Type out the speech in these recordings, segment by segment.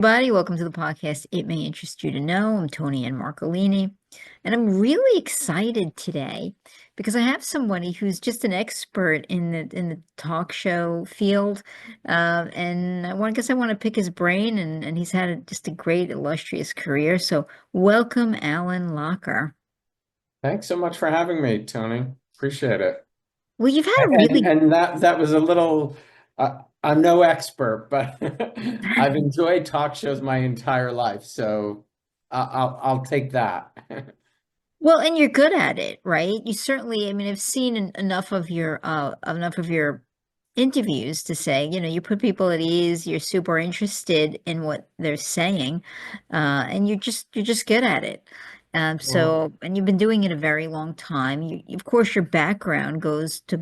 everybody. Welcome to the podcast. It may interest you to know. I'm Tony Ann Marcolini, and I'm really excited today because I have somebody who's just an expert in the talk show field, and I guess I want to pick his brain, and he's had just a great, illustrious career. So, welcome, Alan Locher. Thanks so much for having me, Tony. Appreciate it. Well, you've had a And really and that was a little. I'm no expert, but I've enjoyed talk shows my entire life, so I'll take that. well, and you're good at it, right? You certainly, I mean, I've seen enough of your interviews to say, you put people at ease, you're super interested in what they're saying, and you're just good at it. Well, And you've been doing it a very long time. Of course, your background goes to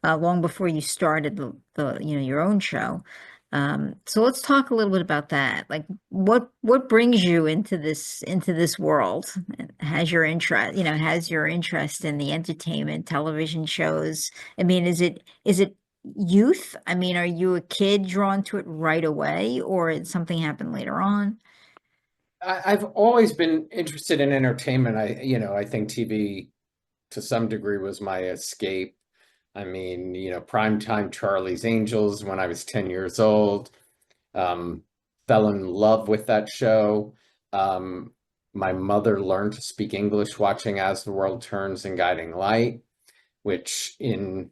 long before you started your own show. So let's talk a little bit about that. Like, what brings you into this world? Has your interest in the entertainment, television shows? I mean, is it youth? I mean, are you a kid drawn to it right away, or did something happen later on? I've always been interested in entertainment. I think TV to some degree was my escape. I mean, primetime Charlie's Angels when I was 10 years old. Um, Fell in love with that show. Um, my mother learned to speak English watching As the World Turns and Guiding Light, which made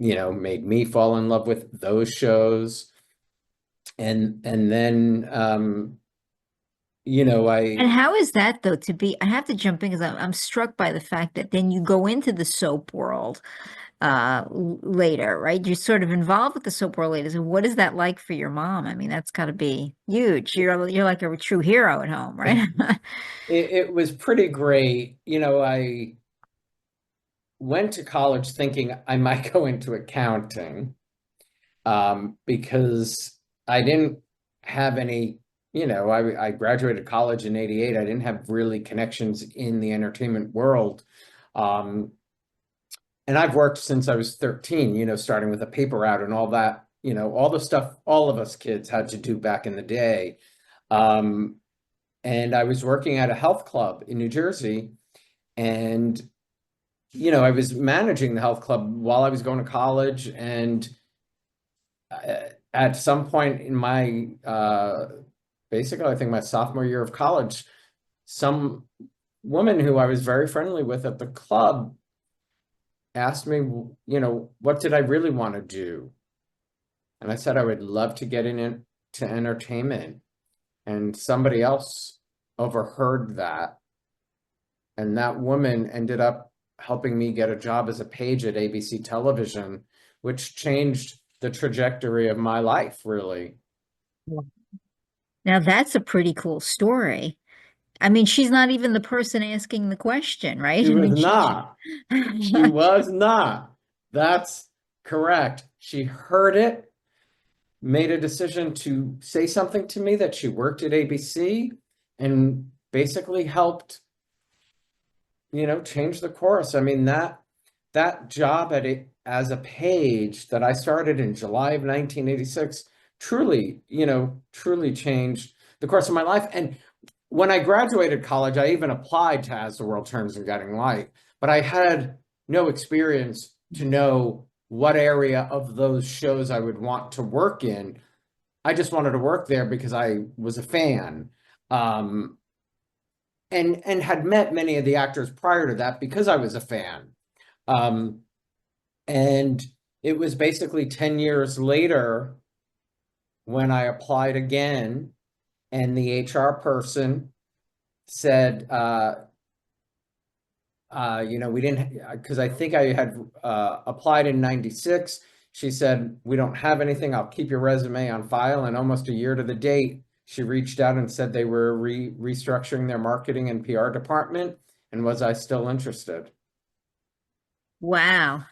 me fall in love with those shows. And then And I how is that though to be? I have to jump in because I'm struck by the fact that then you go into the soap world later, right? You're sort of involved with the soap world later. So what is that like for your mom? I mean, that's got to be huge. You're like a true hero at home, right? it was pretty great. I went to college thinking I might go into accounting. Because I didn't have any, I graduated college in '88. I didn't have really connections in the entertainment world. Um, and I've worked since I was 13, starting with a paper route and all that, all the stuff all of us kids had to do back in the day. Um, and I was working at a health club in New Jersey, and I was managing the health club while I was going to college, and at some point in my basically, I think my sophomore year of college, some woman who I was very friendly with at the club asked me, what did I really want to do? And I said I would love to get into entertainment. And somebody else overheard that. And that woman ended up helping me get a job as a page at ABC Television, which changed the trajectory of my life, really. Now that's a pretty cool story. I mean, she's not even the person asking the question, right? She I was mean, she not. She was not. That's correct. She heard it, made a decision to say something to me that she worked at ABC and basically helped, change the course. I mean, that job at it as a page that I started in July of 1986 truly, truly changed the course of my life. And when I graduated college, I even applied to As the World Turns and Guiding Light, but I had no experience to know what area of those shows I would want to work in. I just wanted to work there because I was a fan. Um, and had met many of the actors prior to that because I was a fan. Um, and it was basically 10 years later when I applied again, and the HR person said, we didn't, because I think I had applied in '96. She said, we don't have anything. I'll keep your resume on file. And almost a year to the date, she reached out and said they were restructuring their marketing and PR department. And was I still interested? wow.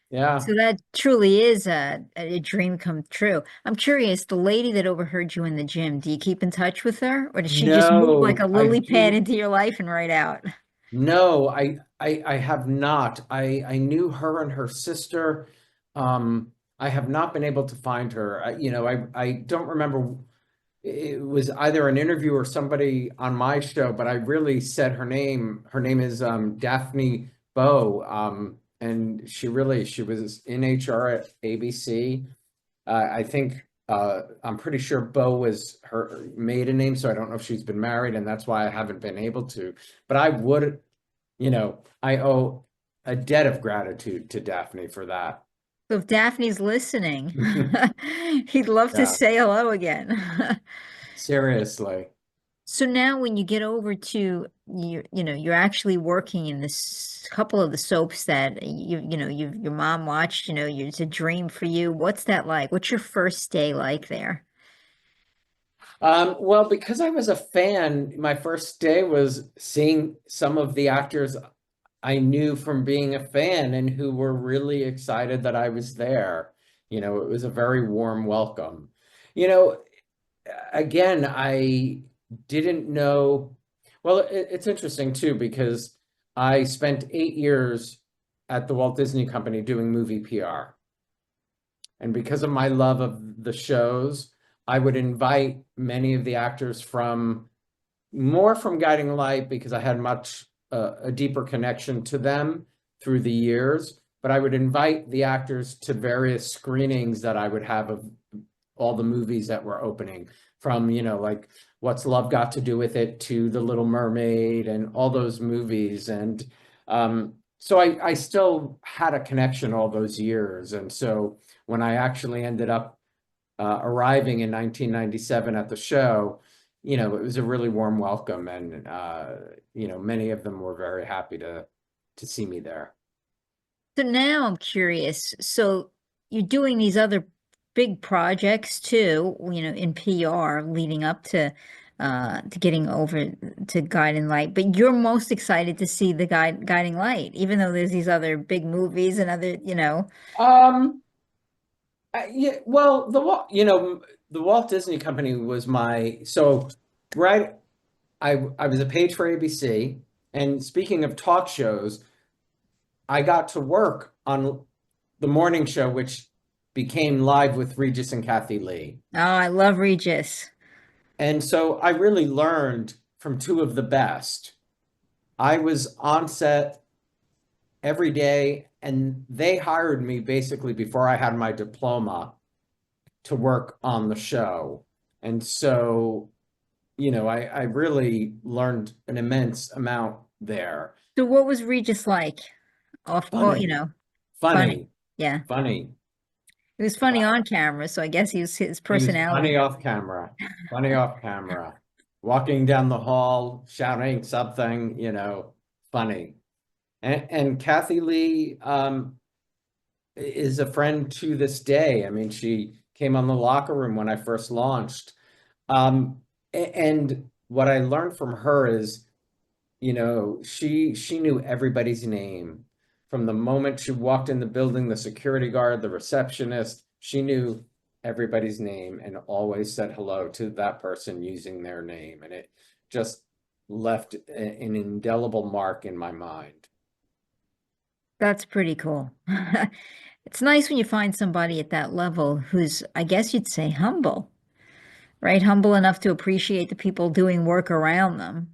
Yeah. So that truly is a dream come true. I'm curious, the lady that overheard you in the gym, do you keep in touch with her, or does she just move like a No, I lily pad do. into your life and right out? No, I have not. I knew her and her sister. I have not been able to find her. I don't remember. it was either an interview or somebody on my show, but I really said her name. Her name is Daphne Bowe, and she was in HR at ABC. I think I'm pretty sure Bo was her maiden name, so I don't know if she's been married, and that's why I haven't been able to. But I would, I owe a debt of gratitude to Daphne for that. So if Daphne's listening, he'd love to Yeah, say hello again. seriously. So now when you get over to you're actually working in this couple of the soaps that your mom watched, it's a dream for you. What's that like? What's your first day like there? Well, because I was a fan, my first day was seeing some of the actors I knew from being a fan and who were really excited that I was there. It was a very warm welcome. You know, Again, I didn't know. Well, it's interesting too, because I spent 8 years at the Walt Disney Company doing movie PR. And because of my love of the shows, I would invite many of the actors from more from Guiding Light because I had much a deeper connection to them through the years. But I would invite the actors to various screenings that I would have of all the movies that were opening, from, like What's Love Got to Do with It to The Little Mermaid and all those movies. And so I still had a connection all those years. And so when I actually ended up arriving in 1997 at the show, it was a really warm welcome, and many of them were very happy to see me there. So now I'm curious. So you're doing these other big projects too, in PR leading up to getting over to Guiding Light, but you're most excited to see the Guiding Light, even though there's these other big movies and other. Um, yeah, well, the Walt Disney Company was right. I was a page for ABC, and speaking of talk shows, I got to work on the morning show, which became Live with Regis and Kathy Lee. Oh, I love Regis. And so I really learned from two of the best. I was on set every day, and they hired me basically before I had my diploma to work on the show. And so, I really learned an immense amount there. So what was Regis like? Off, well, Funny, funny. funny, Yeah. funny. He was funny on camera, so I guess his He was personality. funny off camera, funny off camera, walking down the hall, shouting something, funny. And Kathy Lee is a friend to this day. I mean, she came on the Locker Room when I first launched. And what I learned from her is, she knew everybody's name from the moment she walked in the building, the security guard, the receptionist. She knew everybody's name and always said hello to that person using their name. And it just left an indelible mark in my mind. That's pretty cool. It's nice when you find somebody at that level who's, I guess you'd say, humble, right? Humble enough to appreciate the people doing work around them.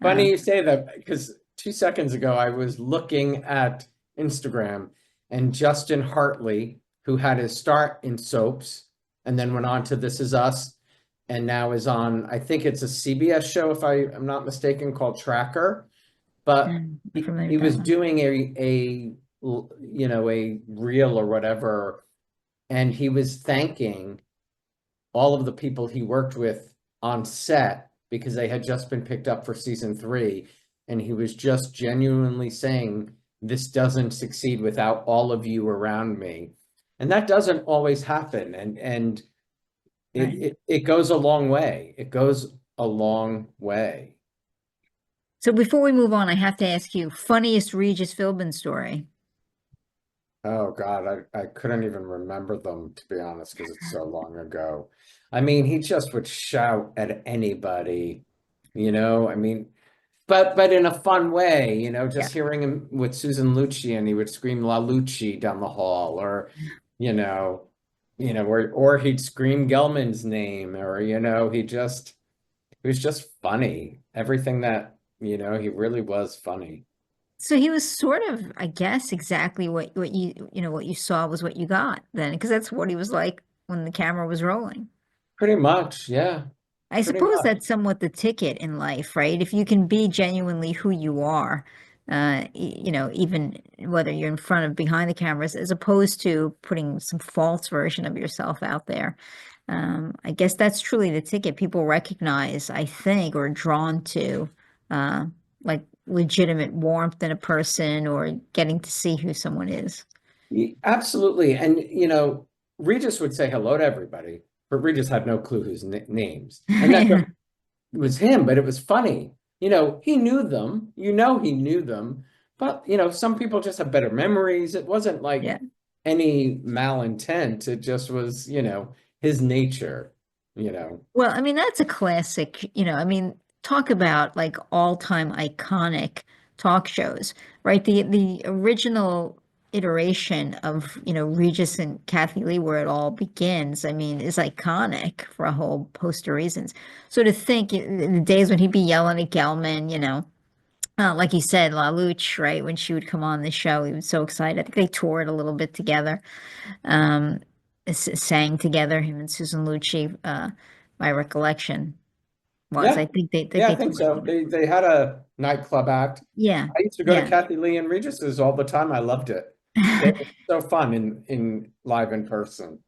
Funny Um, you say that, because 2 seconds ago I was looking at Instagram, and Justin Hartley, who had his start in soaps and then went on to This Is Us, and now is on, I think it's a CBS show, if I am not mistaken, called Tracker. But I'm familiar he with that was one. doing a reel or whatever, and he was thanking all of the people he worked with on set because they had just been picked up for season 3. And he was just genuinely saying, this doesn't succeed without all of you around me. And that doesn't always happen. And Right. it goes a long way. It goes a long way. So before we move on, I have to ask you, funniest Regis Philbin story. Oh God, I couldn't even remember them, to be honest, because it's so long ago. I mean, he just would shout at anybody, I mean, but in a fun way, Yeah. just hearing him with Susan Lucci, and he would scream La Lucci down the hall, or, you know, or he'd scream Gelman's name, or he was just funny. Everything that, he really was funny. So he was sort of, I guess, exactly what what you saw was what you got then, because that's what he was like when the camera was rolling. Pretty much, yeah, I pretty suppose much. that's somewhat the ticket in life, right? If you can be genuinely who you are, even whether you're in front of behind the cameras, as opposed to putting some false version of yourself out there. I guess that's truly the ticket people recognize, I think, or drawn to, uh, like legitimate warmth in a person or getting to see who someone is. Absolutely. And, Regis would say hello to everybody, but Regis had no clue whose names. And that Yeah, was him, but it was funny. He knew them, he knew them, but, some people just have better memories. It wasn't like yeah. any malintent. It just was, his nature, Well, I mean, that's a classic, talk about like all-time iconic talk shows, right? The original iteration of, Regis and Kathy Lee, where it all begins, I mean, is iconic for a whole host of reasons. So to think in the days when he'd be yelling at Gelman, like you said, La Luch, right? When she would come on the show, he was so excited. I think they toured a little bit together, um, sang together, him and Susan Lucci. My recollection was, Yeah. I think Yeah, I they think toured so. together. They had a nightclub act. Yeah, I used to go to yeah. Kathy Lee and Regis's all the time. I loved it. They were so fun in live in person.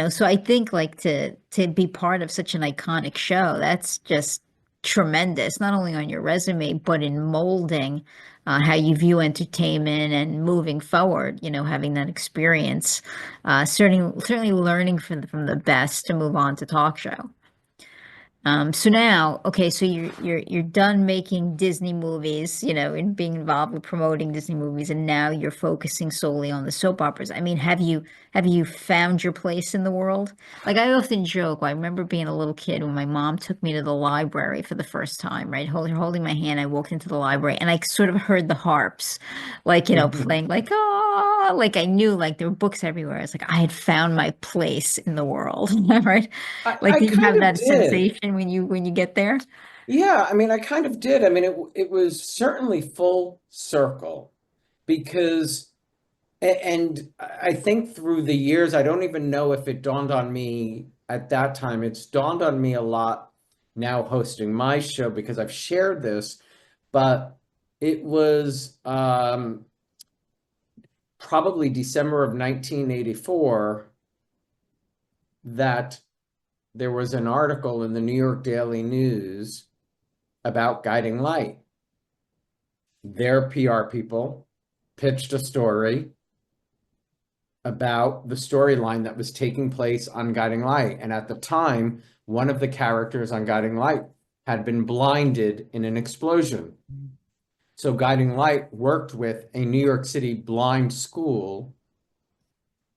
So I think like to be part of such an iconic show, that's just tremendous, not only on your resume, but in molding how you view entertainment and moving forward, having that experience, certainly learning from the best to move on to talk show. So now, okay, so you're done making Disney movies, and being involved with promoting Disney movies, and now you're focusing solely on the soap operas. I mean, have you found your place in the world? Like I often joke, I remember being a little kid when my mom took me to the library for the first time, right? Holding my hand, I walked into the library and I sort of heard the harps, like, playing like, oh, like I knew like there were books everywhere. It's like I had found my place in the world, right? Like, I do you kind have of that did. sensation when you get there? Yeah, I mean, I kind of did. I mean, it was certainly full circle because, and I think through the years, I don't even know if it dawned on me at that time. It's dawned on me a lot now hosting my show because I've shared this, but it was probably December of 1984 that there was an article in the New York Daily News about Guiding Light. Their PR people pitched a story about the storyline that was taking place on Guiding Light. And at the time, one of the characters on Guiding Light had been blinded in an explosion. So Guiding Light worked with a New York City blind school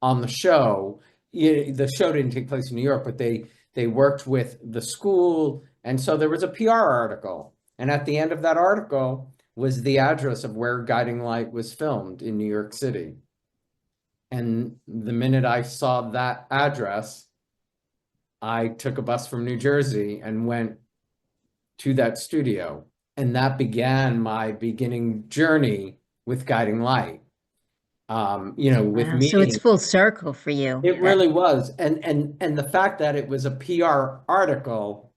on the show. The show didn't take place in New York, but they worked with the school. And so there was a PR article. And at the end of that article was the address of where Guiding Light was filmed in New York City. And the minute I saw that address, I took a bus from New Jersey and went to that studio. And that began my beginning journey with Guiding Light. With Wow, so it's meeting. full circle for you. It That really was. And the fact that it was a PR article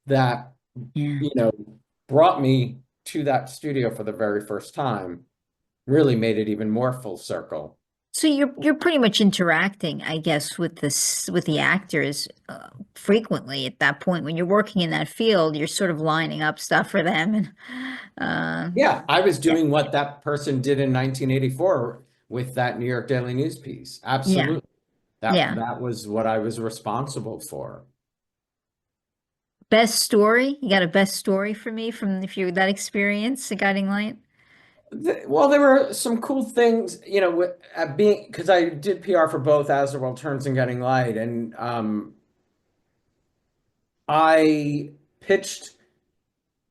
that, yeah. you know, brought me to that studio for the very first time really made it even more full circle. So you're pretty much interacting, I guess, with the actors frequently at that point. When you're working in that field, you're sort of lining up stuff for them, and uh, Yeah, I was yeah, doing what that person did in 1984 with that New York Daily News piece. yeah, Absolutely. That yeah. that was what I was responsible for. Best story? You got a best story for me from if you that experience, the Guiding Light? Well, there were some cool things, at being because I did PR for both As the World Turns and Getting Light, and I pitched.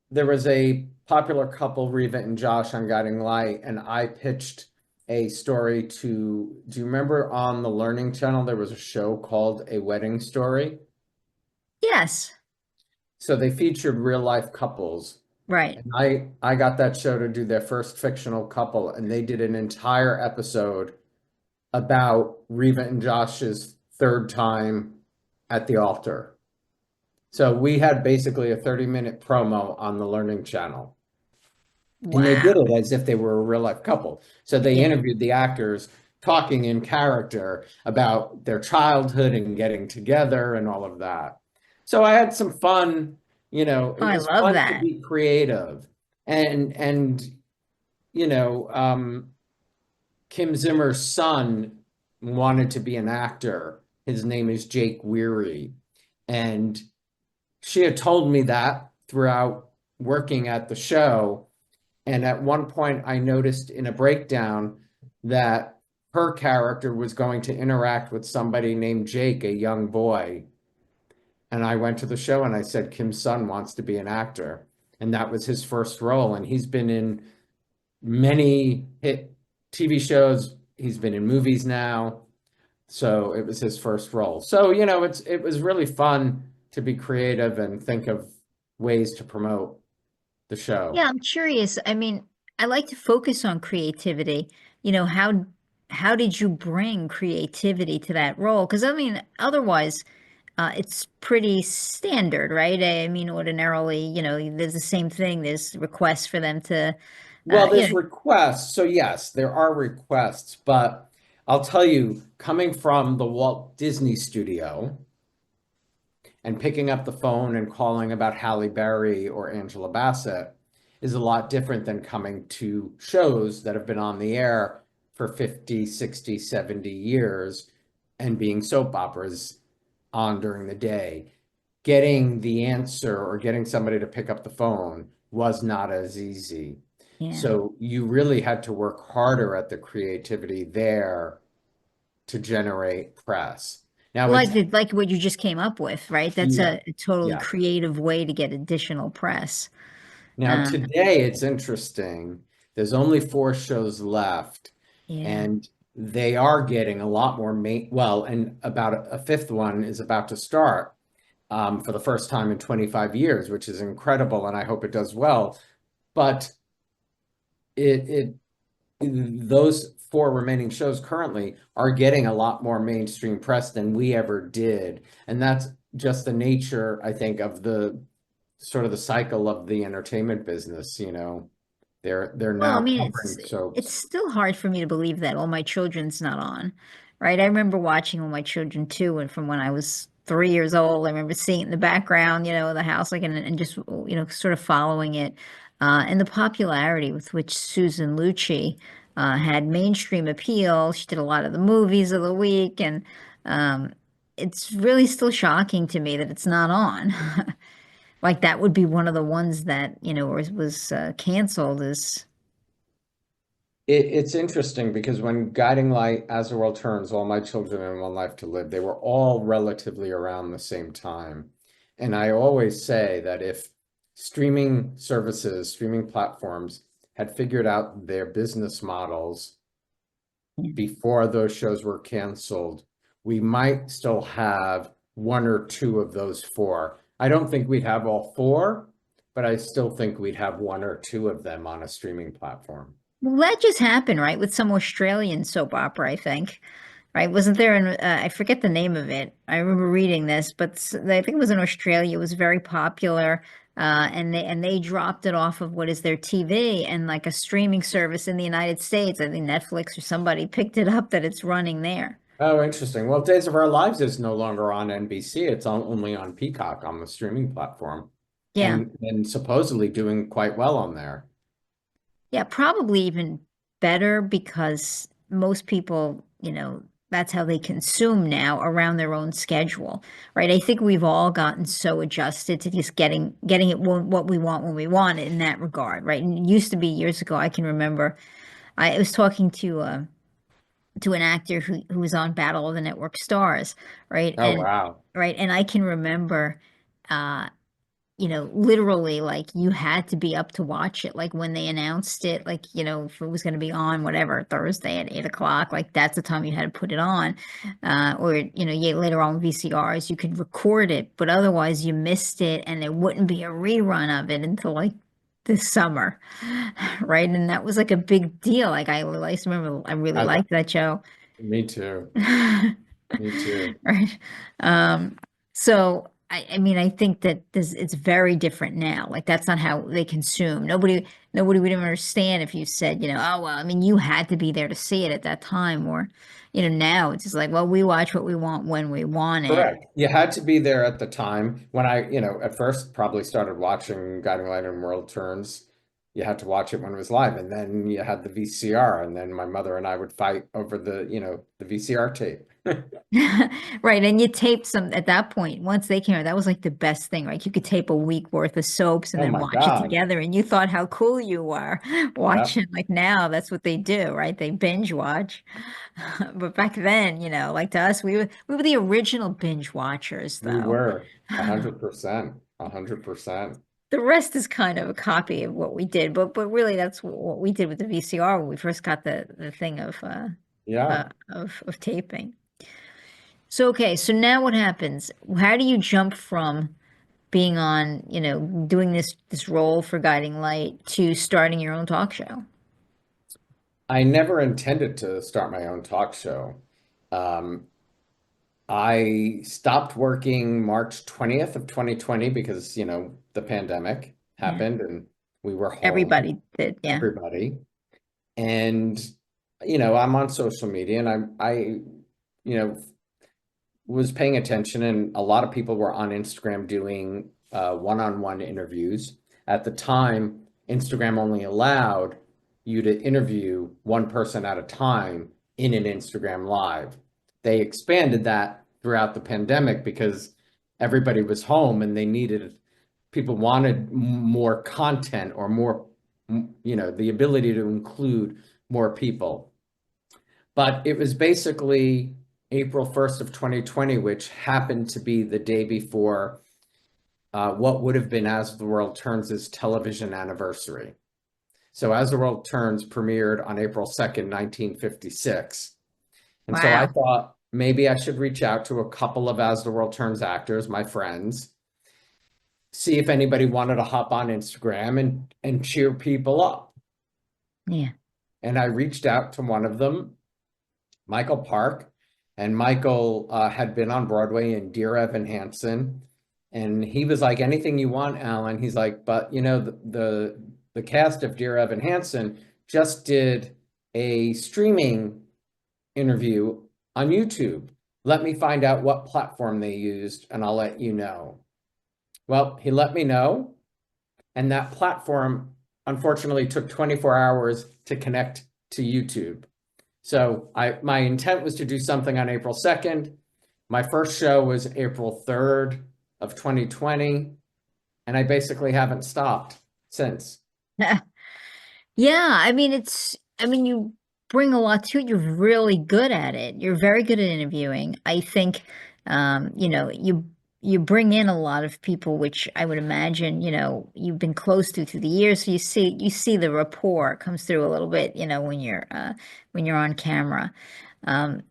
There was a popular couple, Reva and Josh, on Guiding Light, and I pitched a story to, do you remember on the Learning Channel there was a show called A Wedding Story? Yes, So they featured real life couples. right. And I got that show to do their first fictional couple, and they did an entire episode about Reva and Josh's third time at the altar. So we had basically a 30-minute promo on the Learning Channel. And they did Wow. it as if they were a real life couple. So they Yeah. interviewed the actors talking in character about their childhood and getting together and all of that. So I had some fun, it Oh, I was love fun to that. be creative. And you know, Kim Zimmer's son wanted to be an actor. His name is Jake Weary. And she had told me that throughout working at the show. And at one point, I noticed in a breakdown that her character was going to interact with somebody named Jake, a young boy. And I went to the show and I said, Kim's son wants to be an actor. And that was his first role. And he's been in many hit TV shows. He's been in movies now. So it was his first role. So, it was really fun to be creative and think of ways to promote the show. Yeah, I'm curious. I mean, I like to focus on creativity. You know, how did you bring creativity to that role? Because I mean, otherwise, it's pretty standard, right? I mean, ordinarily, there's the same thing. There's requests for them to, Well, you there's know, requests. So yes, there are requests, but I'll tell you, coming from the Walt Disney Studio and picking up the phone and calling about Halle Berry or Angela Bassett is a lot different than coming to shows that have been on the air for 50, 60, 70 years and being soap operas on during the day. Getting the answer or getting somebody to pick up the phone was not as easy. yeah. So you really had to work harder at the creativity there to generate press. Now it's, Like what you just came up with, right? That's yeah, a totally yeah. creative way to get additional press. Now Um, today it's interesting. There's only four shows left, yeah. and they are getting a lot more well, and about a fifth one is about to start for the first time in 25 years, which is incredible, and I hope it does well. But it those four remaining shows currently are getting a lot more mainstream press than we ever did. And that's just the nature, I think, of the sort of the cycle of the entertainment business, They're Well, I now mean, covering it's soaps. still hard for me to believe that all my children's not on, right? I remember watching all my children too, and from when I was 3 years old, I remember seeing it in the background, the house, like, and just, sort of following it. And the popularity with which Susan Lucci had mainstream appeal. She did a lot of the movies of the week, and um, it's really still shocking to me that it's not on. Like that would be one of the ones that, was canceled is. It's interesting because when Guiding Light, As the World Turns, All My Children and One Life to Live, they were all relatively around the same time. And I always say that if streaming services, streaming platforms had figured out their business models before those shows were canceled, we might still have one or two of those four. I don't think we'd have all four, but I still think we'd have one or two of them on a streaming platform. Well, that just happened, right? With some Australian soap opera, I think, right? Wasn't there I forget the name of it. I remember reading this, but I think it was in Australia. It was very popular, and they dropped it off of what is their TV and like a streaming service in the United States. I think Netflix or somebody picked it up that it's running there. Oh, interesting. Well, Days of Our Lives is no longer on NBC. It's only on Peacock on the streaming platform, Yeah. and supposedly doing quite well on there. Yeah, probably even better because most people, that's how they consume now around their own schedule, right? I think we've all gotten so adjusted to just getting it what we want when we want it in that regard, right? And it used to be years ago, I can remember I was talking to an actor who was on Battle of the Network Stars, right? Oh, wow. And I can remember uh literally like you had to be up to watch it. Like when they announced it, like, if it was going to be on whatever Thursday at 8 o'clock, like that's the time you had to put it on. Or, yeah, later on VCRs, you could record it, but otherwise you missed it and there wouldn't be a rerun of it until like this summer. Right. And that was like a big deal. Like I used to remember I really I, liked that show. me too. Me too. Right. Um, so I mean, I think that it's very different now. Like that's not how they consume. Nobody would even understand if you said, oh well, I mean, you had to be there to see it at that time, or, now it's just like, well, we watch what we want when we want it. Correct. You had to be there at the time when at first probably started watching Guiding Light and World Turns. You had to watch it when it was live, and then you had the VCR, and then my mother and I would fight over the VCR tape. Right. And you taped some at that point. Once they came out, that was like the best thing, right? You could tape a week worth of soaps and Oh then my watch it God. together. And you thought how cool you were Yeah, watching. Like now, that's what they do, right? They binge watch. But back then, like to us, we were the original binge watchers, we though. were 100%, 100%. The rest is kind of a copy of what we did, but really that's what we did with the VCR when we first got the thing Yeah. of taping. So okay, so now what happens? How do you jump from being on, doing this role for Guiding Light to starting your own talk show? I never intended to start my own talk show. Um, I stopped working March 20th of 2020 because, the pandemic Yeah, happened and we were home, everybody did. Yeah. everybody. And, I'm on social media and you know, was paying attention, and a lot of people were on Instagram doing one-on-one interviews. At the time, Instagram only allowed you to interview one person at a time in an Instagram Live. They expanded that throughout the pandemic because everybody was home and people wanted more content or more, the ability to include more people. But it was basically April 1st of 2020, which happened to be the day before what would have been As the World Turns' television anniversary. So As the World Turns premiered on April 2nd, 1956. And so I Wow. thought maybe I should reach out to a couple of As the World Turns actors, my friends, see if anybody wanted to hop on Instagram and cheer people up. Yeah. And I reached out to one of them, Michael Park, and Michael had been on Broadway in Dear Evan Hansen, and he was like, "Anything you want, Alan." He's like, "But the cast of Dear Evan Hansen just did a streaming interview on YouTube. Let me find out what platform they used, and I'll let you know." Well, he let me know, and that platform unfortunately took 24 hours to connect to YouTube. So my intent was to do something on April 2nd. My first show was April 3rd of 2020, and I basically haven't stopped since. Yeah, I mean, you bring a lot to it. You're really good at it. You're very good at interviewing. I think, you bring in a lot of people, which I would imagine, you've been close to through the years. So you see the rapport comes through a little bit, when you're on camera. Um,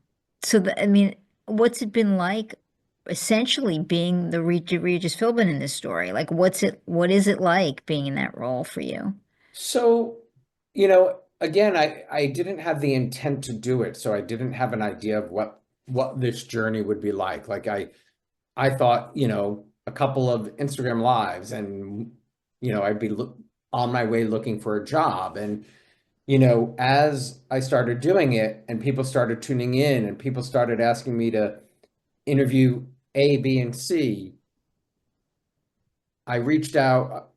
I mean, what's it been like essentially being the Regis Philbin in this story? Like, what is it like being in that role for you? So, again, I didn't have the intent to do it, so I didn't have an idea of what this journey would be like. Like I thought, a couple of Instagram lives and I'd be on my way looking for a job. And as I started doing it and people started tuning in and people started asking me to interview A, B, and C, I reached out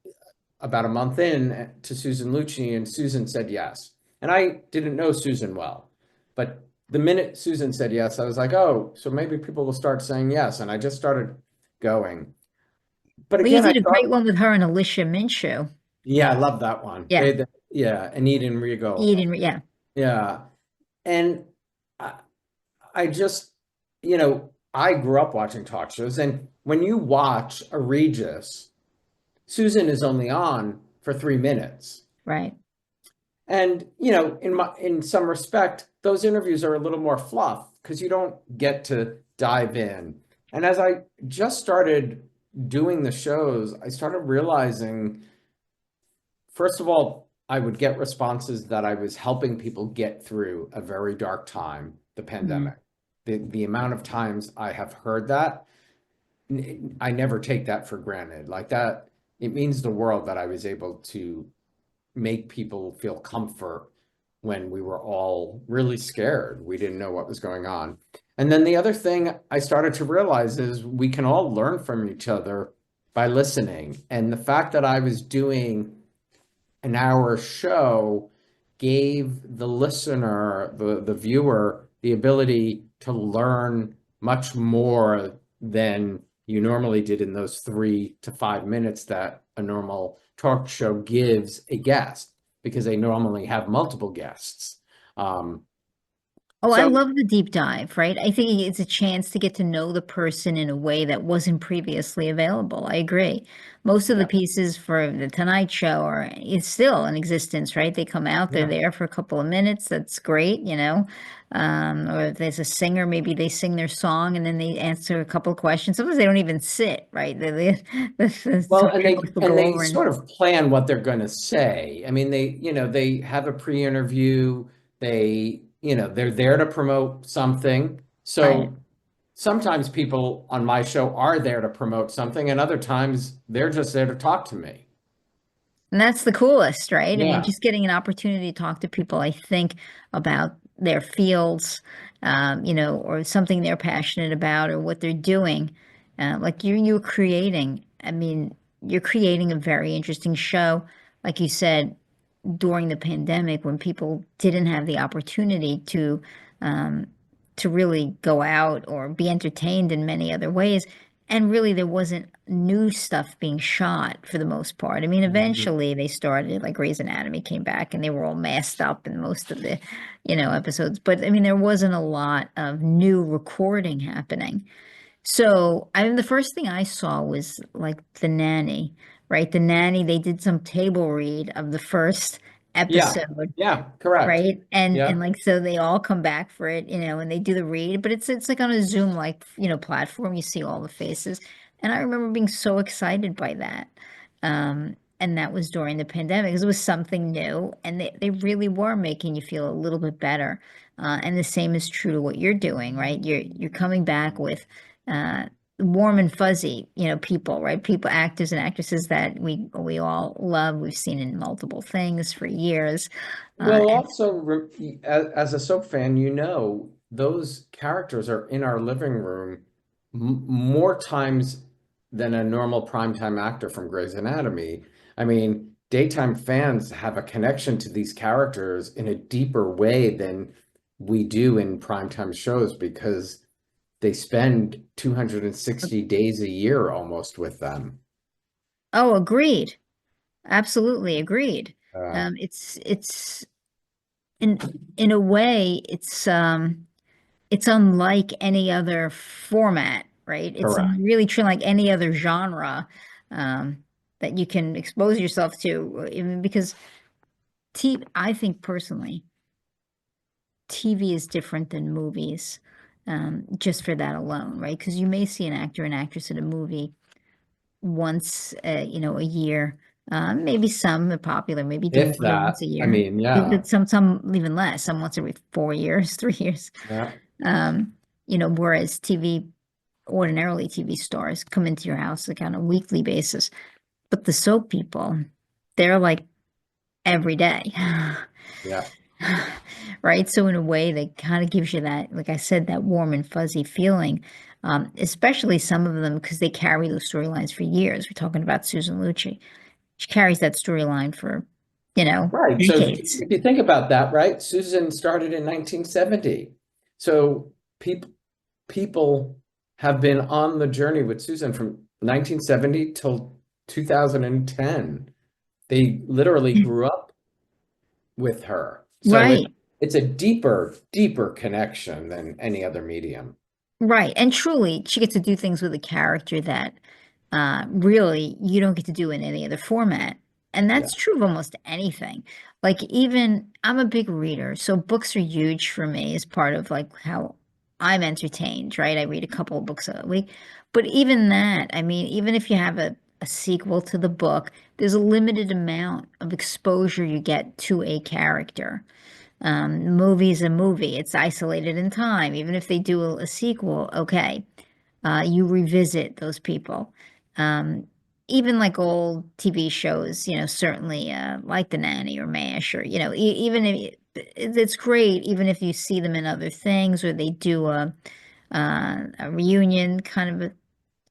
about a month in to Susan Lucci, and Susan said yes. And I didn't know Susan well, but the minute Susan said yes, I was like, oh, so maybe people will start saying yes. And I just started going. But Well, you again, I did a great thought, one with her and Alicia Minshew. yeah, I love that one. Yeah, Yeah, and Eden Regal. Eden, yeah. Yeah. And I, I just, I grew up watching talk shows. And when you watch a Regis, Susan is only on for 3 minutes. Right. And, in some respect, those interviews are a little more fluff because you don't get to dive in. And as I just started doing the shows, I started realizing, first of all, I would get responses that I was helping people get through a very dark time, the Mm. pandemic. The amount of times I have heard that, I never take that for granted. Like that, it means the world that I was able to make people feel comfort when we were all really scared. We didn't know what was going on. And then the other thing I started to realize is we can all learn from each other by listening. And the fact that I was doing an hour show gave the listener, the viewer, the ability to learn much more than you normally did in those 3 to 5 minutes that a normal talk show gives a guest, because they normally have multiple guests. Um, Oh, I so love the deep dive, right? I think it's a chance to get to know the person in a way that wasn't previously available. I agree. Most of the yeah, pieces for the Tonight Show are it's still in existence, right? They come out, they're yeah. there for a couple of minutes. That's great, you know. Or if there's a singer, maybe they sing their song and then they answer a couple of questions. Sometimes they don't even sit, right? The Well, talk and show they will and go they over and sort of plan what they're going to say. I mean, they have a pre-interview. They're there to promote something. right. So sometimes people on my show are there to promote something, and other times they're just there to talk to me. And that's the coolest, right? I mean, Yeah. just getting an opportunity to talk to people, I think, about their fields, or something they're passionate about or what they're doing. Like you're creating, I mean, you're creating a very interesting show. Like you said, during the pandemic when people didn't have the opportunity um, to really go out or be entertained in many other ways. And really, there wasn't new stuff being shot for the most part. I mean, Mhm. eventually they started, like Grey's Anatomy came back and they were all masked up in most of the, episodes. But I mean, there wasn't a lot of new recording happening. So, I mean, the first thing I saw was like The Nanny, right? The Nanny, they did some table read of the first Yeah. episode, Yeah. Correct. right? And Yeah. like so they all come back for it, and they do the read, but it's like on a Zoom like, platform. You see all the faces. And I remember being so excited by that. And that was during the pandemic because it was something new and they really were making you feel a little bit better. And the same is true to what you're doing, right? You're coming back with uh warm and fuzzy, people, right? People, actors and actresses that we all love. We've seen in multiple things for years. Well, And also, as a soap fan, those characters are in our living room more times than a normal primetime actor from Grey's Anatomy. I mean, daytime fans have a connection to these characters in a deeper way than we do in primetime shows because they spend 260 days a year almost with them. oh, agreed. Absolutely agreed. Uh, It's in a way, it's unlike any other format, right? It's Correct. really true like any other genre that you can expose yourself to. I mean, because I think personally, TV is different than movies, just for that alone, right? Because you may see an actor and actress in a movie once, a year. Maybe some are popular, maybe do more If than once that, a I year. mean, yeah, Some even less. Some once every 4 years, 3 years. yeah. Um, whereas ordinarily TV stars come into your house like on a weekly basis. But the soap people, they're like every day. Yeah. Right? So in a way that kind of gives you that, like I said, that warm and fuzzy feeling. Especially some of them because they carry those storylines for years. We're talking about Susan Lucci. She carries that storyline for, Right. So decades. if you think about that, right, Susan started in 1970. So people have been on the journey with Susan from 1970 till 2010. They literally grew up with her. So Right, it's a deeper connection than any other medium. right. And truly, she gets to do things with a character that really you don't get to do in any other format. And Yeah. that's true of almost anything. Like even I'm a big reader, so books are huge for me as part of like how I'm entertained, right? I read a couple of books a week. But even that, I mean, even if you have a sequel to the book, there's a limited amount of exposure you get to a character. Movie's a movie. It's isolated in time. Even if they do a sequel, okay, you revisit those people. Um, Even like old TV shows, certainly like The Nanny or MASH, or even if it's great, even if you see them in other things, or they do a reunion kind of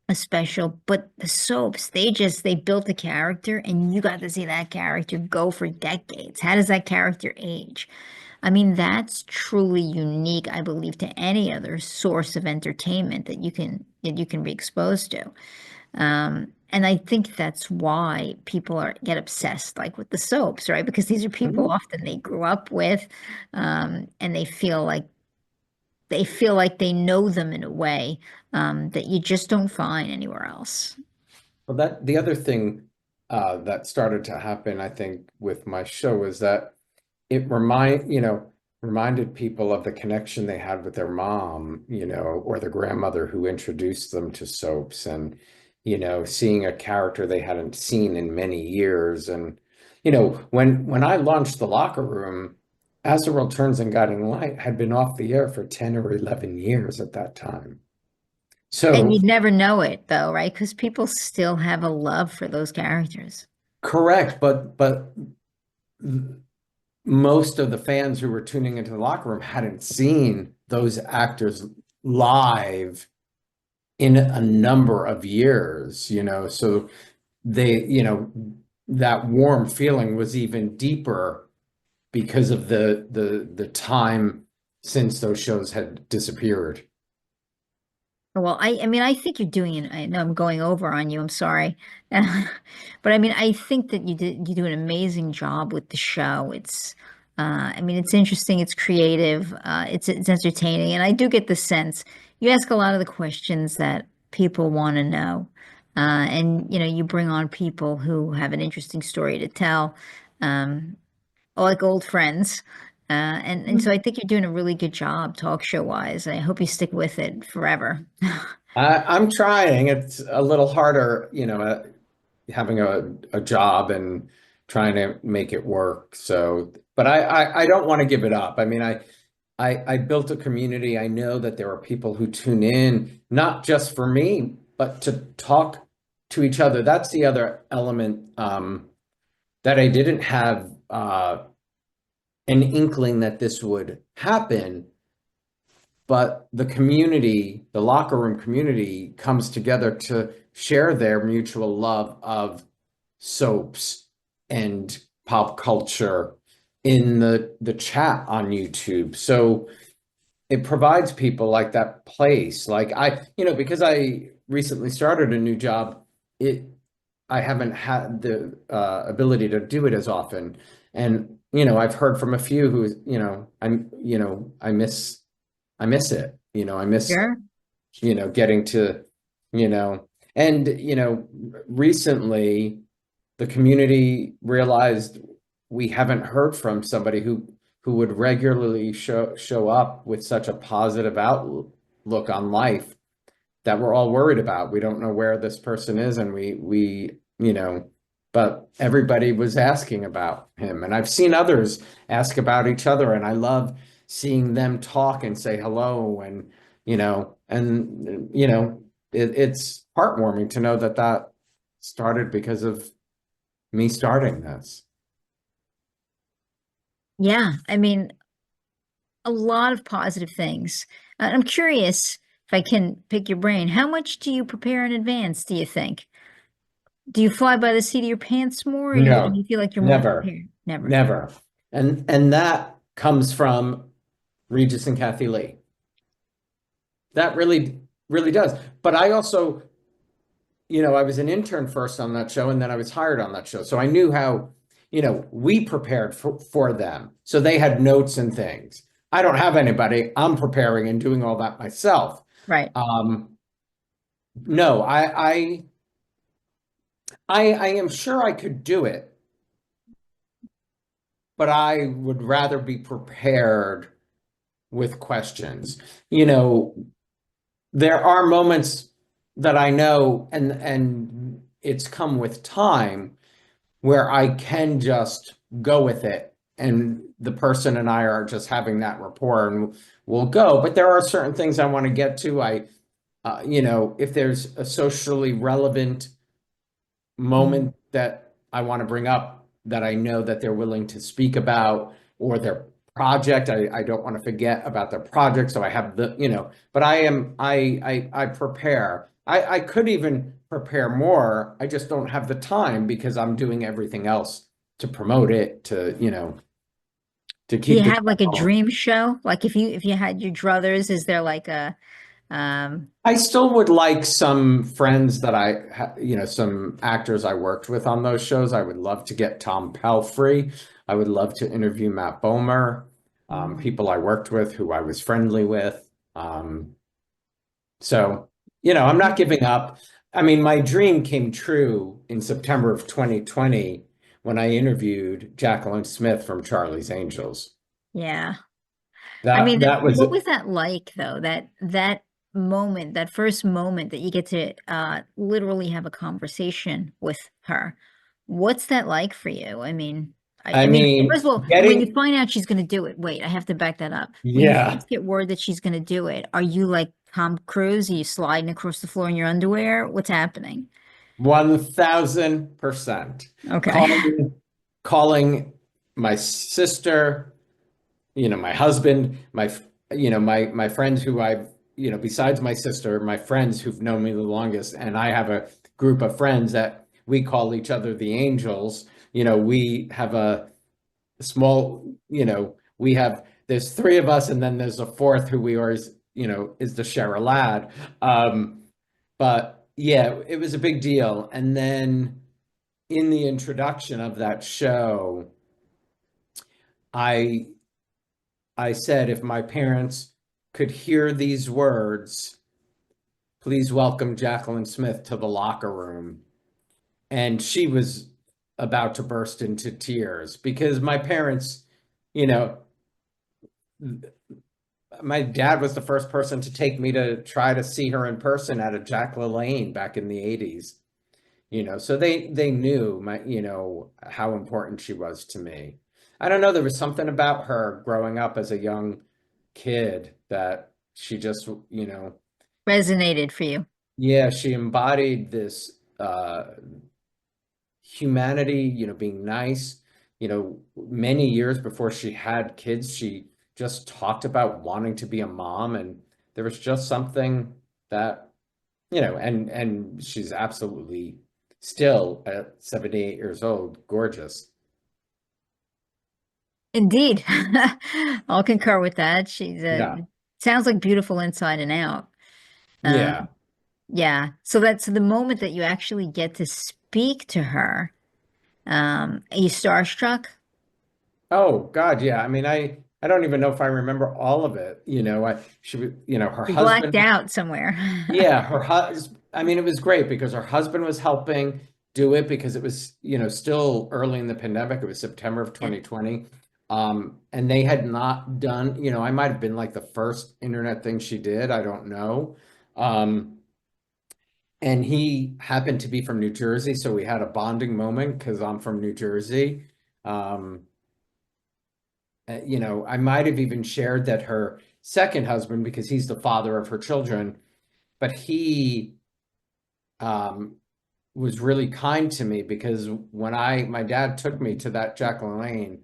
a special. But the soaps, they built a character, and you got to see that character go for decades. How does that character age? I mean, that's truly unique, I believe, to any other source of entertainment that you can be exposed to. And I think that's why people get obsessed, like with the soaps, right? Because these are people Mhm. often they grew up with, and they feel like they know them in a way that you just don't find anywhere else. Well, that the other thing that started to happen, I think, with my show is that it reminded people of the connection they had with their mom, or the grandmother who introduced them to soaps, and seeing a character they hadn't seen in many years. And when I launched the Locker Room, As the World Turns and Guiding Light had been off the air for 10 or 11 years at that time. And So you'd never know it though, right? Because people still have a love for those characters. correct, but most of the fans who were tuning into the Locker Room hadn't seen those actors live in a number of years, so that warm feeling was even deeper because of the time since those shows had disappeared. Well, I mean, I think you're doing it. I know I'm going over on you. I'm sorry. But I mean, I think that you do an amazing job with the show. I mean, it's interesting, it's creative, it's entertaining, and I do get the sense you ask a lot of the questions that people want to know. And you bring on people who have an interesting story to tell. Um, like old friends. And so I think you're doing a really good job talk show wise. I hope you stick with it forever. I'm trying. It's a little harder, having a job and trying to make it work. So, but I don't want to give it up. I mean, I built a community. I know that there are people who tune in, not just for me, but to talk to each other. That's the other element that I didn't have an inkling that this would happen. But the community, the Locker Room community, comes together to share their mutual love of soaps and pop culture in the chat on YouTube. So it provides people like that place. Like because I recently started a new job, I haven't had the ability to do it as often. And I've heard from a few who, I miss it. I miss, Sure. getting to, you know, and recently the community realized we haven't heard from somebody who would regularly show up with such a positive outlook on life that we're all worried about. We don't know where this person is, and but everybody was asking about him. And I've seen others ask about each other, and I love seeing them talk and say hello, and it's heartwarming to know that that started because of me starting this. Yeah. I mean, a lot of positive things. I'm curious if I can pick your brain. How much do you prepare in advance, do you think? Do you fly by the seat of your pants more, or do No, you feel like you're more never, prepared? Never. never. And that comes from Regis and Kathy Lee. That really, really does. But I also, I was an intern first on that show, and then I was hired on that show. So I knew how, we prepared for them. So they had notes and things. I don't have anybody. I'm preparing and doing all that myself. Right. Um, no, I I am sure I could do it, but I would rather be prepared with questions. You know, there are moments that I know, and it's come with time where I can just go with it, and the person and I are just having that rapport, and we'll go. But there are certain things I want to get to. If there's a socially relevant Mm. moment that I want to bring up that I know that they're willing to speak about, or their project. I don't want to forget about their project. So I have but I prepare. I could even prepare more. I just don't have the time because I'm doing everything else to promote it, to Do you keep the have like a show going. dream show? Like if you had your druthers, is there like a um I still would like some friends that some actors I worked with on those shows. I would love to get Tom Pelfrey. I would love to interview Matt Bomer, people I worked with who I was friendly with. Um, I'm not giving up. I mean, my dream came true in September of 2020 when I interviewed Jacqueline Smith from Charlie's Angels. yeah. I That mean, that was what was that like though? That moment, that first moment that you get to literally have a conversation with her. What's that like for you? I mean, I I mean, mean, first of all, when you getting find out she's going to do it, wait, I have to back that up. When you yeah. first get word that she's going to do it, are you like Tom Cruise? Are you sliding across the floor in your underwear? What's happening? 1000%. Okay. Calling my sister, my husband, my friends who I've, besides my sister, my friends who've known me the longest, and I have a group of friends that we call each other the angels. We have a small, there's three of us, and then there's a fourth who we always, is the Shara lad. But yeah, it was a big deal. And then in the introduction of that show, I I said if my parents could hear these words, please welcome Jacqueline Smith to the locker room. And she was about to burst into tears because my parents, you know, my dad was the first person to take me to try to see her in person at a Jack LaLanne back in the 80s. So they knew how important she was to me. I don't know, there was something about her growing up as a young kid that she just, Resonated for you. yeah, she embodied this humanity, being nice. Many years before she had kids, she just talked about wanting to be a mom, and there was just something that, and she's absolutely still at 78 years old, gorgeous. Indeed. I'll concur with that. Yeah. Sounds like beautiful inside and out. Yeah. Yeah. So the moment that you actually get to speak to her, are you starstruck? Oh God, yeah. I mean, I don't even know if I remember all of it. Her You blacked husband. out somewhere. Yeah, her husband. I mean, it was great because her husband was helping do it because it was, still early in the pandemic. It was September of Yeah. 2020. And they had not done, I might have been like the first internet thing she did. I don't know. Um, and he happened to be from New Jersey, so we had a bonding moment because I'm from New Jersey. Um, I might have even shared that her second husband, because he's the father of her children, but he um, was really kind to me because when my dad took me to that Jack LaLanne,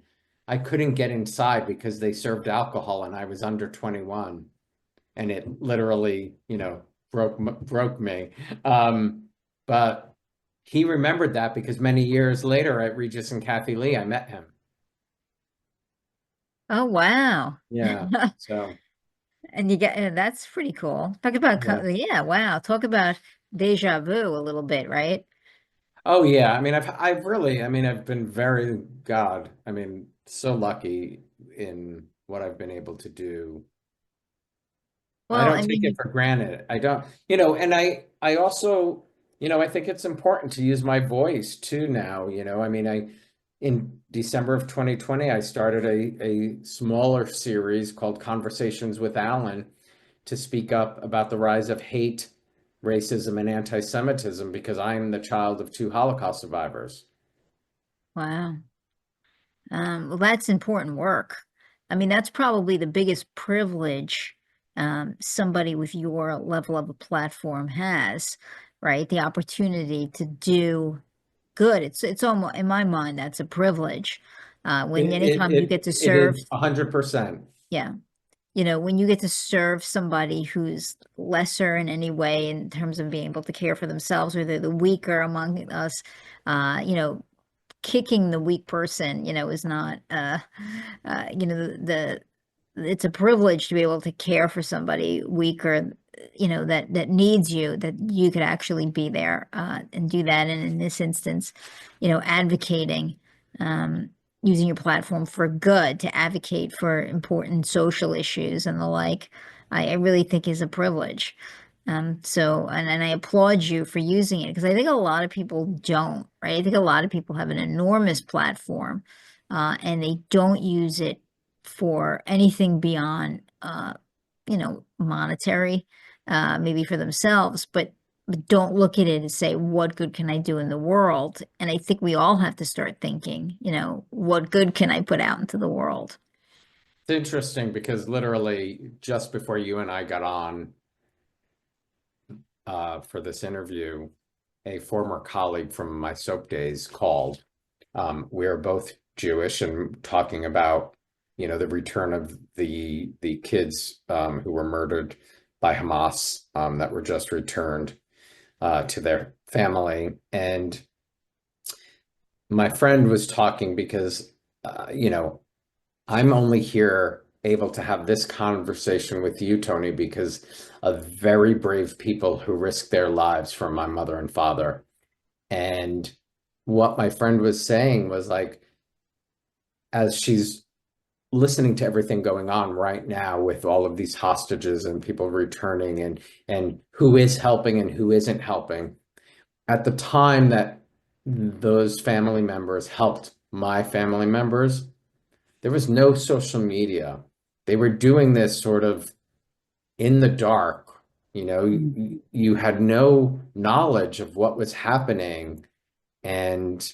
I couldn't get inside because they served alcohol and I was under 21, and it literally, broke me. Um, but he remembered that because many years later at Regis and Kathy Lee, I met him. Oh, wow. Yeah. So, And you get that's pretty cool. Talk about yeah. yeah, wow. Talk about deja vu a little bit, right? Oh yeah, I mean I've really, I mean I've been very, God, I mean so lucky in what I've been able to do. I Well, don't I take it mean, for granted. I don't, and I also I think it's important to use my voice too now. I mean, in December of 2020, I started a smaller series called Conversations with Alan to speak up about the rise of hate, racism, and anti-Semitism because I'm the child of two Holocaust survivors. Wow. Well, that's important work. I mean, that's probably the biggest privilege somebody with your level of a platform has, right? The opportunity to do good. It's almost, in my mind, that's a privilege. When It it anytime you it, get to it serve, is 100%. yeah, you know, when you get to serve somebody who's lesser in any way in terms of being able to care for themselves, or they're the weaker among us, you know, kicking the weak person, you know, is not, you know, it's a privilege to be able to care for somebody weaker, you know, that needs you, that you could actually be there, and do that. And in this instance, you know, advocating, um, using your platform for good to advocate for important social issues and the like, I really think is a privilege. So, and I applaud you for using it because I think a lot of people don't, right? I think a lot of people have an enormous platform, and they don't use it for anything beyond, you know, monetary, maybe for themselves, but don't look at it and say, what good can I do in the world? And I think we all have to start thinking, you know, what good can I put out into the world? It's interesting because literally just before you and I got on for this interview, a former colleague from my soap days called. We are both Jewish and talking about, the return of the kids who were murdered by Hamas that were just returned to their family. And my friend was talking because, I'm only here able to have this conversation with you, Tony, because of very brave people who risked their lives for my mother and father. And what my friend was saying was like, as she's listening to everything going on right now with all of these hostages and people returning and who is helping and who isn't helping, at the time that those family members helped my family members, there was no social media. They were doing this sort of in the dark. Mm. You had no knowledge of what was happening, and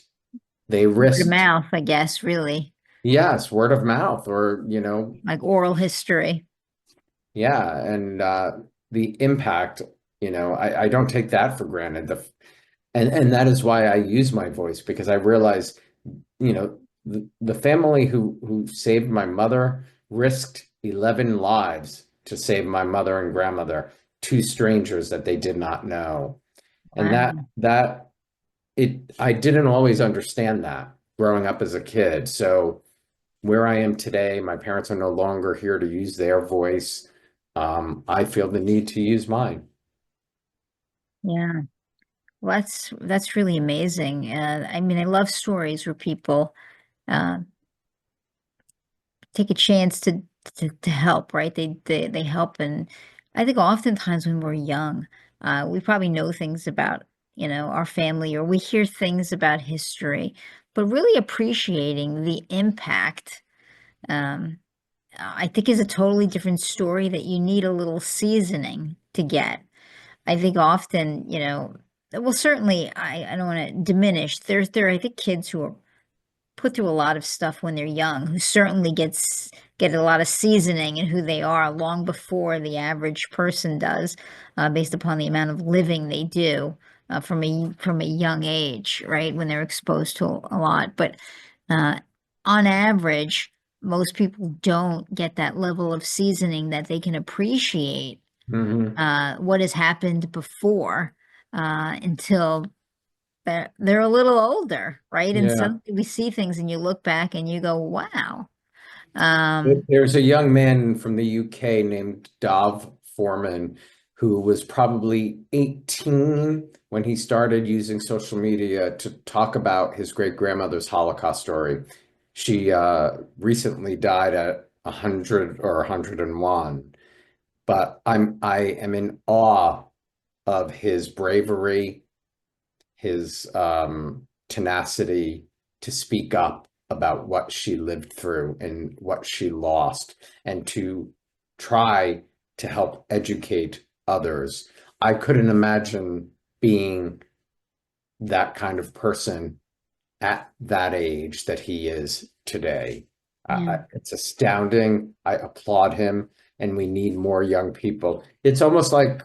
they Word of risked, mouth, I guess, really, yes, word of mouth or, like oral history. yeah. And the impact, I don't take that for granted. And that is why I use my voice, because I realize, the family who saved my mother risked 11 lives to save my mother and grandmother, two strangers that they did not know. And Wow. I didn't always understand that growing up as a kid. So where I am today, my parents are no longer here to use their voice. I feel the need to use mine. Yeah. Well, that's really amazing. I mean, I love stories where people uh, take a chance to help, right? They help, and I think oftentimes when we're young, we probably know things about, you know, our family, or we hear things about history, but really appreciating the impact, um, I think is a totally different story that you need a little seasoning to get. I think often, you know, well, certainly I don't want to diminish. There, I think kids who are put through a lot of stuff when they're young, who certainly get a lot of seasoning in who they are long before the average person does, based upon the amount of living they do, from a young age, right? When they're exposed to a lot. But uh, on average, most people don't get that level of seasoning that they can appreciate Hmm. what has happened before, until they're a little older, right? And Yeah. suddenly we see things and you look back and you go, wow. Um, There's a young man from the UK named Dav Foreman who was probably 18 when he started using social media to talk about his great grandmother's Holocaust story. She recently died at 100 or 101, but I am in awe of his bravery his tenacity to speak up about what she lived through and what she lost, and to try to help educate others. I couldn't imagine being that kind of person at that age that he is today. Yeah. It's astounding. I applaud him, and we need more young people. It's almost like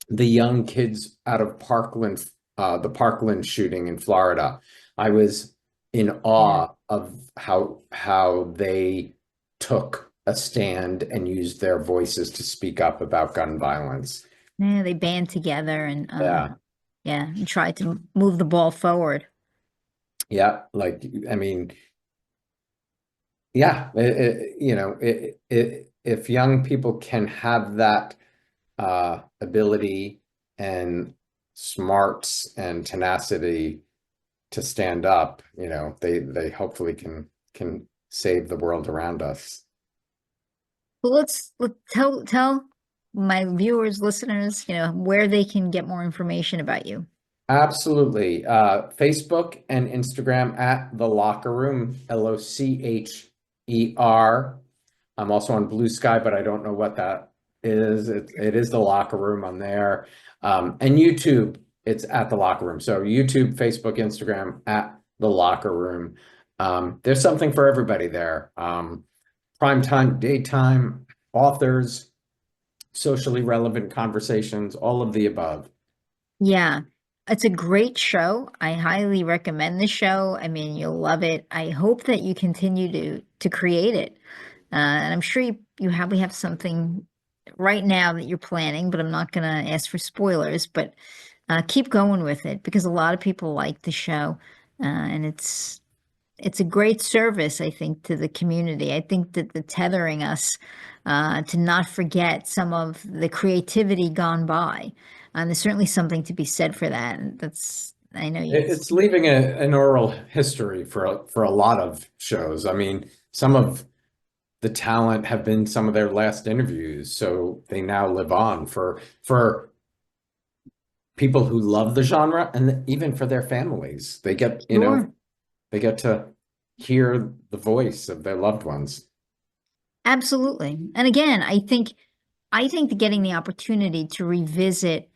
the young kids out of Parkland, the Parkland shooting in Florida. I was in Yeah. awe of how they took a stand and used their voices to speak up about gun violence. Yeah, they band together and Yeah. yeah, and try to move the ball forward. Yeah, like I mean, yeah, if young people can have that ability and smarts and tenacity to stand up, they hopefully can save the world around us. But let tell my viewers, listeners, where they can get more information about you. Absolutely. Facebook and Instagram at the Locher Room, Locher. I'm also on Blue Sky, but I don't know what that is. It is the Locher Room on there. And YouTube, it's at the Locher Room. So YouTube, Facebook, Instagram at the Locher Room. There's something for everybody there. Prime time, daytime, authors, socially relevant conversations, all of the above. Yeah, it's a great show. I highly recommend the show. I mean, you'll love it. I hope that you continue to create it. And I'm sure you probably have something right now that you're planning, but I'm not gonna ask for spoilers. But keep going with it because a lot of people like the show, and it's a great service, I think, to the community. I think that the tethering us to not forget some of the creativity gone by. And there's certainly something to be said for that. And I know you. It's leaving an oral history for a lot of shows. I mean, some of the talent have been some of their last interviews, so they now live on for people who love the genre, and even for their families. Sure. They get to hear the voice of their loved ones. Absolutely. And again, I think that getting the opportunity to revisit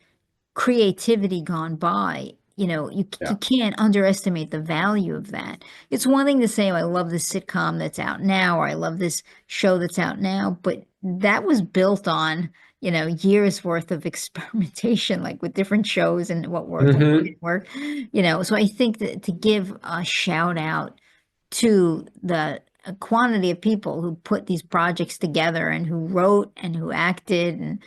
creativity gone by, you Yeah. can't underestimate the value of that. It's one thing to say, oh, I love this sitcom that's out now, or I love this show that's out now, but that was built on, years worth of experimentation, like with different shows and what worked and what Hmm. didn't work, So I think that to give a shout out to the quantity of people who put these projects together and who wrote and who acted and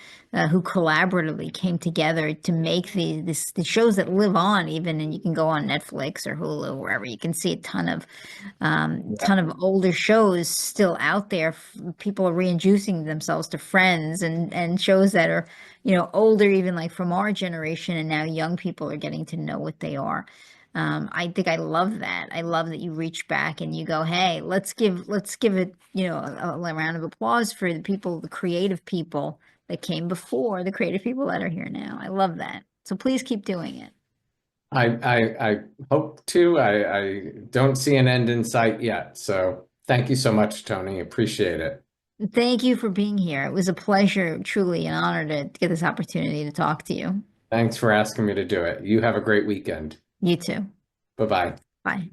who collaboratively came together to make the shows that live on even, and you can go on Netflix or Hulu, wherever you can see a Yeah. ton of older shows still out there. People are reintroducing themselves to Friends and shows that are, older, even like from our generation, and now young people are getting to know what they are. I think I love that. I love that you reach back and you go, "Hey, let's give it, a round of applause for the people, the creative people that came before, the creative people that are here now." I love that. So please keep doing it. I hope to. I don't see an end in sight yet. So thank you so much, Tony. Appreciate it. Thank you for being here. It was a pleasure, truly an honor to get this opportunity to talk to you. Thanks for asking me to do it. You have a great weekend. You too. Bye bye. Bye.